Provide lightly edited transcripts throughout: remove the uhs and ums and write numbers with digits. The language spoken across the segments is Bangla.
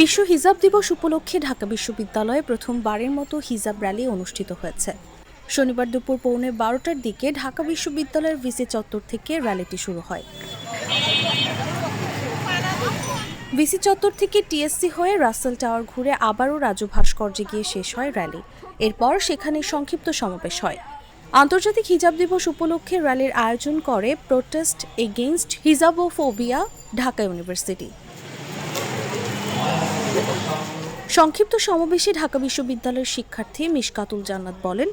বিশ্ব হিজাব দিবস উপলক্ষে ঢাকা বিশ্ববিদ্যালয়ে প্রথমবারের মতো হিজাব র্যালি অনুষ্ঠিত হয়েছে। শনিবার দুপুর 12:15টার দিকে ঢাকা বিশ্ববিদ্যালয়ের ভিসি চত্বর থেকে র্যালিটি শুরু হয়। ভিসি চত্বর থেকে টিএসসি হয়ে রাসেল টাওয়ার ঘুরে আবারও রাজু ভাস্কর্যে গিয়ে শেষ হয় র্যালি। এরপর সেখানে সংক্ষিপ্ত সমাবেশ হয়। আন্তর্জাতিক হিজাব দিবস উপলক্ষে র্যালির আয়োজন করে প্রোটেস্ট এগেইনস্ট হিজাবোফোবিয়া ঢাকা ইউনিভার্সিটি। সংক্ষিপ্ত সমাবেশে ঢাকা বিশ্ববিদ্যালয়ের শিক্ষার্থী মিশকাতুল জান্নাত বলেন,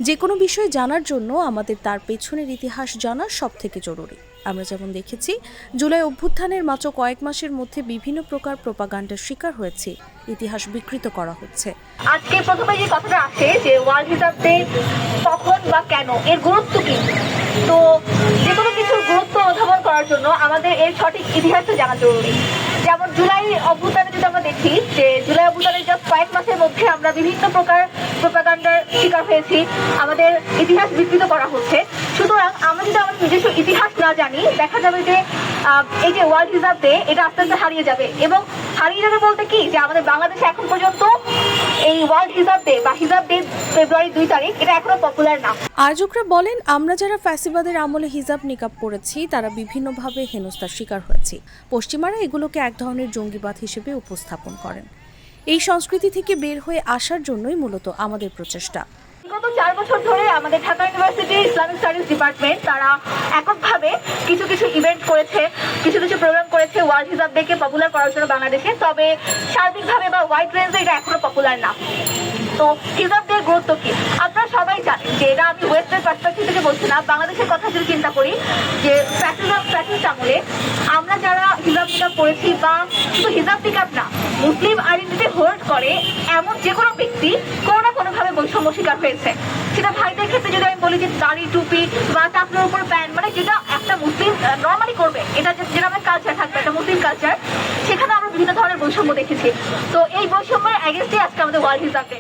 যে কোনো বিষয় জানার জন্য আমাদের তার পেছনের ইতিহাস জানা সবথেকে জরুরি। আমরা যেমন দেখেছি, জুলাই অভ্যুত্থানের মাত্র কয়েক মাসের মধ্যে বিভিন্ন প্রকার প্রোপাগান্ডার শিকার হয়েছে, ইতিহাস বিকৃত করা হচ্ছে। আজকে প্রথমে যে কথাটা আসে যে ওয়ার্ল্ড হিজাব ডে কখন বা কেন, এর গুরুত্ব কি, তো যে কোনো কিছুর গুরুত্ব অনুধাবন করার জন্য আমাদের এর সঠিক ইতিহাসটা জানা জরুরি। যেমন জুলাই অভ্যুত্থানে যদি আমরা দেখি যে জুলাই অভ্যুত্থানের জাস্ট কয়েক মাসের মধ্যে আমরা বিভিন্ন প্রকার প্রোপাগান্ডার শিকার হয়েছি, আমাদের ইতিহাস বিকৃত করা হচ্ছে। সুতরাং আমরা যদি আমাদের নিজস্ব ইতিহাস না জানি, দেখা যাবে যে এই যে ওয়ার্ল্ড হিজাব ডে এটা আস্তে আস্তে হারিয়ে যাবে। এবং হারিয়ে যাবে বলতে কি, যে আমাদের বাংলাদেশে এখন পর্যন্ত এই ওয়ার্ল্ড হিজাব ডে বা হিজাব ডে ফেব্রুয়ারি 2 তারিখ এটা এখনো পপুলার না। আয়োজকরা বলেন, আমরা যারা ফ্যাসিবাদের আমলে হিজাব নিকাব পরেছি তারা বিভিন্নভাবে হেনস্থার শিকার হয়েছি। পশ্চিমারা এগুলোকে এক ধরনের জঙ্গিবাদ হিসেবে উপস্থাপন করেন। এই সংস্কৃতি থেকে বের হয়ে আসার জন্যই মূলত আমাদের প্রচেষ্টা। গত 4 বছর ধরে আমাদের ঢাকা ইউনিভার্সিটির ইসলামিক স্টাডিজ ডিপার্টমেন্ট তারা এককভাবে কিছু ইভেন্ট করেছে, কিছু প্রোগ্রাম করেছে ওয়ার্ল্ড হিজাব ডেকে পপুলার করার জন্য বাংলাদেশে। তবে সার্বিকভাবে বা ওয়াইড রেঞ্জে এটা এখনো পপুলার না। তো হিজাব ডের গুরুত্ব কি আপনারা সবাই জানেন, যে এটা আমি ওয়েস্টার্ন পার্সপেক্টিভ থেকে বলছি না, বাংলাদেশের কথা যদি চিন্তা করি যে ফ্যাসিস্ট আমলে আমরা যারা হিজাব নিকাব পড়েছি, বা শুধু হিজাব নিকাব না, মুসলিম আইডেন্টিটি হোল্ড করে এমন যে কোনো ব্যক্তি কোনো না কোনোভাবে বৈষম্য শিকার হয়েছে। সেটা ভাইদের ক্ষেত্রে যদি আমি বলি যে দাড়ি টুপি বা টাকনোর উপর প্যান্ট, মানে যেটা একটা মুসলিম নর্মালি করবে, এটা যেটা আমাদের কালচার থাকবে, একটা মুসলিম কালচার, সেখানে আমরা বিভিন্ন ধরনের বৈষম্য দেখেছি। তো এই বৈষম্যের এগেইনস্টে আজকে আমাদের ওয়ার্ল্ড হিজাব ডে।